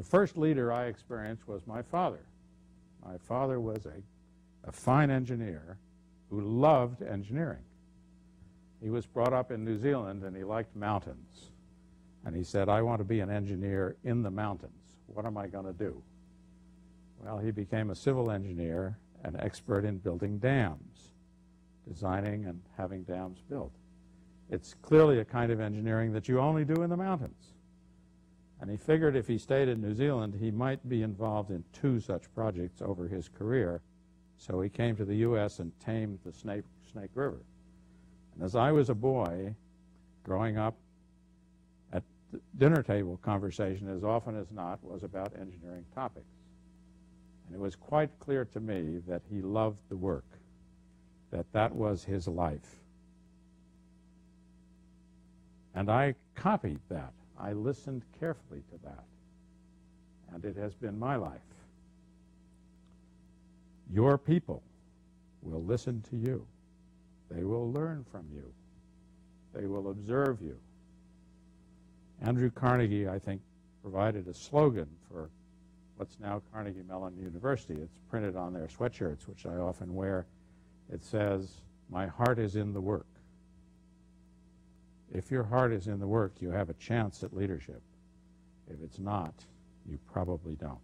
The first leader I experienced was my father. My father was a fine engineer who loved engineering. He was brought up in New Zealand and he liked mountains. And he said, I want to be an engineer in the mountains. What am I going to do? Well, he became a civil engineer, an expert in building dams, designing and having dams built. It's clearly a kind of engineering that you only do in the mountains. And he figured if he stayed in New Zealand, he might be involved in 2 such projects over his career. So he came to the U.S. and tamed the Snake River. And as I was a boy, growing up, at the dinner table conversation, as often as not, was about engineering topics. And it was quite clear to me that he loved the work, that that was his life. And I copied that. I listened carefully to that. And it has been my life. Your people will listen to you. They will learn from you. They will observe you. Andrew Carnegie, I think, provided a slogan for what's now Carnegie Mellon University. It's printed on their sweatshirts, which I often wear. It says, my heart is in the work. If your heart is in the work, you have a chance at leadership. If it's not, you probably don't.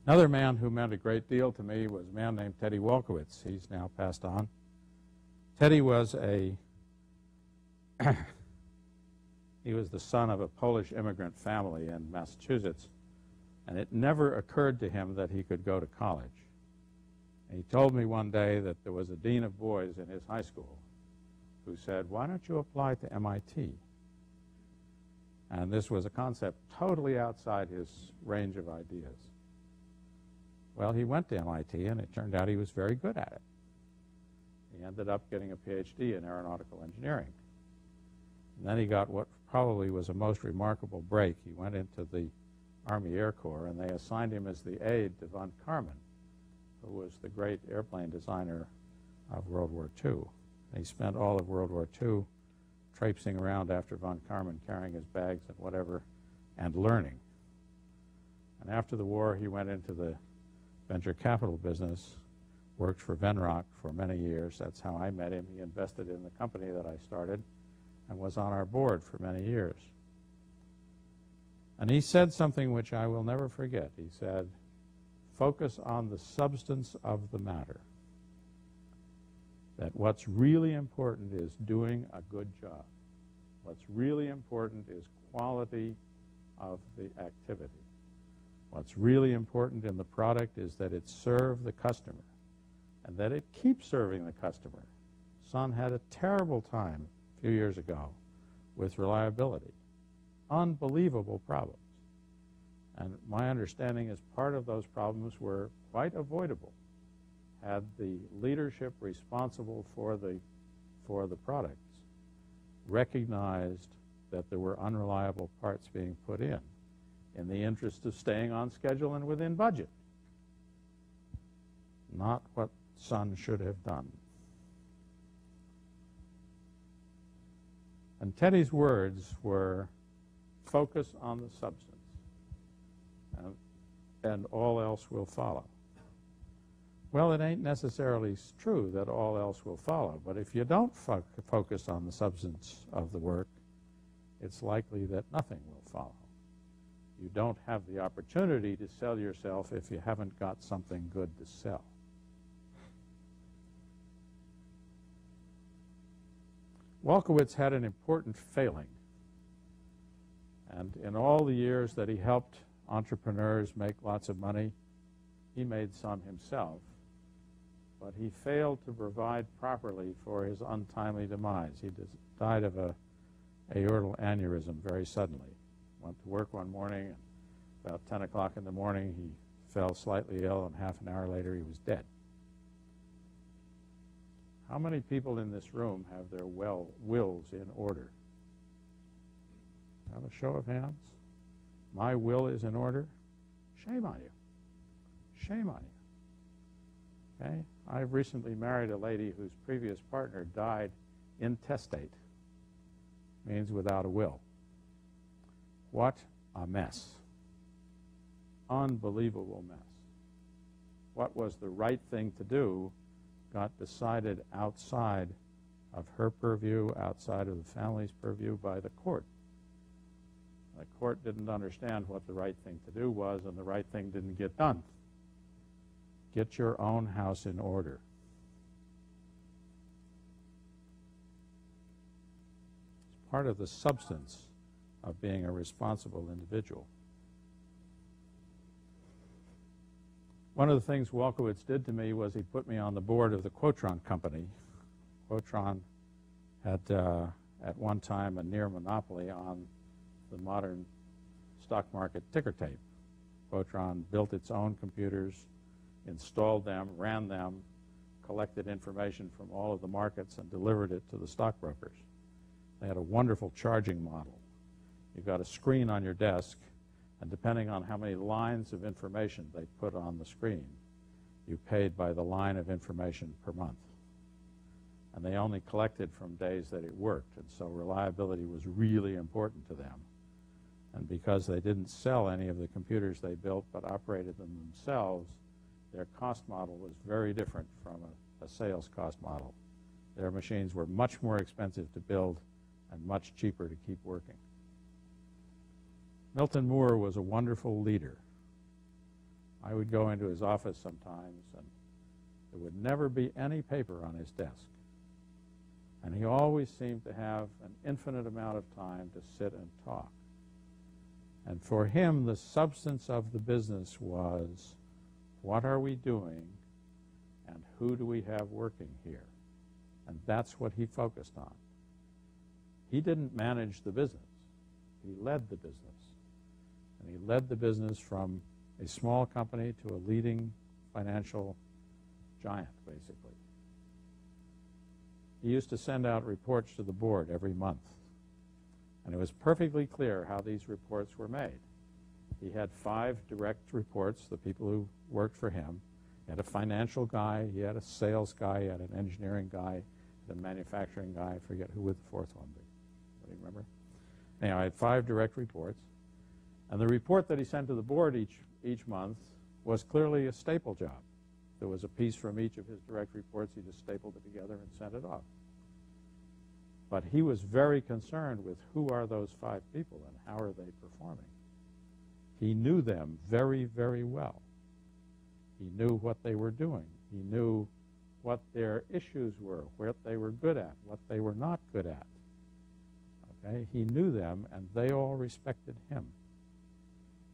Another man who meant a great deal to me was a man named Teddy Wolkowitz. He's now passed on. Teddy was he was the son of a Polish immigrant family in Massachusetts, and it never occurred to him that he could go to college. And he told me one day that there was a dean of boys in his high school who said, why don't you apply to MIT? And this was a concept totally outside his range of ideas. Well, he went to MIT, and it turned out he was very good at it. He ended up getting a PhD in aeronautical engineering. And then he got what probably was a most remarkable break. He went into the Army Air Corps, and they assigned him as the aide to von Karman, who was the great airplane designer of World War II. And he spent all of World War II traipsing around after von Karman, carrying his bags and whatever, and learning. And after the war, he went into the venture capital business, worked for Venrock for many years. That's how I met him. He invested in the company that I started and was on our board for many years. And he said something which I will never forget. He said, focus on the substance of the matter. That what's really important is doing a good job. What's really important is quality of the activity. What's really important in the product is that it serve the customer and that it keeps serving the customer. Sun had a terrible time a few years ago with reliability. Unbelievable problems. And my understanding is part of those problems were quite avoidable had the leadership responsible for the products recognized that there were unreliable parts being put in the interest of staying on schedule and within budget. Not what Sun should have done. And Teddy's words were, focus on the substance, and all else will follow. Well, it ain't necessarily true that all else will follow, but if you don't focus on the substance of the work, it's likely that nothing will follow. You don't have the opportunity to sell yourself if you haven't got something good to sell. Wolkowitz had an important failing. And in all the years that he helped entrepreneurs make lots of money, he made some himself. But he failed to provide properly for his untimely demise. He died of a aortal aneurysm very suddenly. Went to work one morning, and about 10 o'clock in the morning, he fell slightly ill, and half an hour later, he was dead. How many people in this room have their wills in order? Have a show of hands. My will is in order. Shame on you. Shame on you. Okay? I've recently married a lady whose previous partner died intestate, means without a will. What a mess. Unbelievable mess. What was the right thing to do got decided outside of her purview, outside of the family's purview by the court. The court didn't understand what the right thing to do was, and the right thing didn't get done. Get your own house in order. It's part of the substance of being a responsible individual. One of the things Wolkowitz did to me was he put me on the board of the Quotron Company. Quotron had, at one time, a near monopoly on the modern stock market ticker tape. Quotron built its own computers, installed them, ran them, collected information from all of the markets, and delivered it to the stockbrokers. They had a wonderful charging model. You've got a screen on your desk, and depending on how many lines of information they put on the screen, you paid by the line of information per month. And they only collected from days that it worked, and so reliability was really important to them. And because they didn't sell any of the computers they built but operated them themselves, their cost model was very different from a sales cost model. Their machines were much more expensive to build and much cheaper to keep working. Milton Moore was a wonderful leader. I would go into his office sometimes, and there would never be any paper on his desk. And he always seemed to have an infinite amount of time to sit and talk. And for him, the substance of the business was, what are we doing, and who do we have working here? And that's what he focused on. He didn't manage the business. He led the business. And he led the business from a small company to a leading financial giant, basically. He used to send out reports to the board every month. And it was perfectly clear how these reports were made. He had 5 direct reports, the people who worked for him. He had a financial guy, he had a sales guy, he had an engineering guy, he had a manufacturing guy. I forget who would the 4th one be. Do you remember? Anyhow, I had 5 direct reports. And the report that he sent to the board each month was clearly a staple job. There was a piece from each of his direct reports. He just stapled it together and sent it off. But he was very concerned with who are those 5 people and how are they performing. He knew them very, very well. He knew what they were doing. He knew what their issues were, what they were good at, what they were not good at. Okay? He knew them, and they all respected him.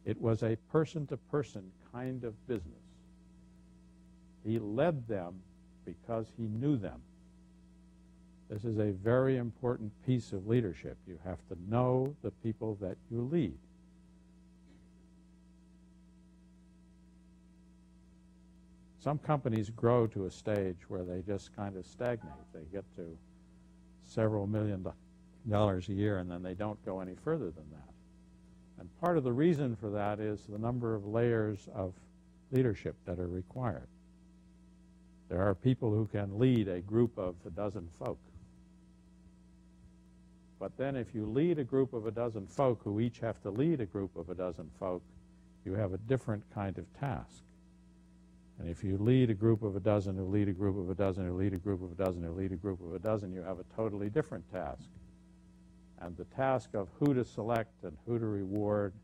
It was a person-to-person kind of business. He led them because he knew them. This is a very important piece of leadership. You have to know the people that you lead. Some companies grow to a stage where they just kind of stagnate. They get to several $million a year, and then they don't go any further than that. And part of the reason for that is the number of layers of leadership that are required. There are people who can lead a group of a dozen folk. But then if you lead a group of a dozen folk who each have to lead a group of a dozen folk, you have a different kind of task. And if you lead a group of a dozen who lead a group of a dozen who lead a group of a dozen who lead a group of a dozen, you have a totally different task. And the task of who to select and who to reward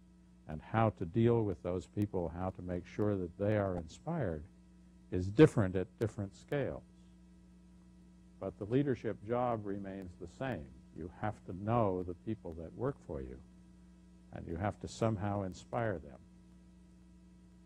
and how to deal with those people, how to make sure that they are inspired, is different at different scales. But the leadership job remains the same. You have to know the people that work for you, and you have to somehow inspire them.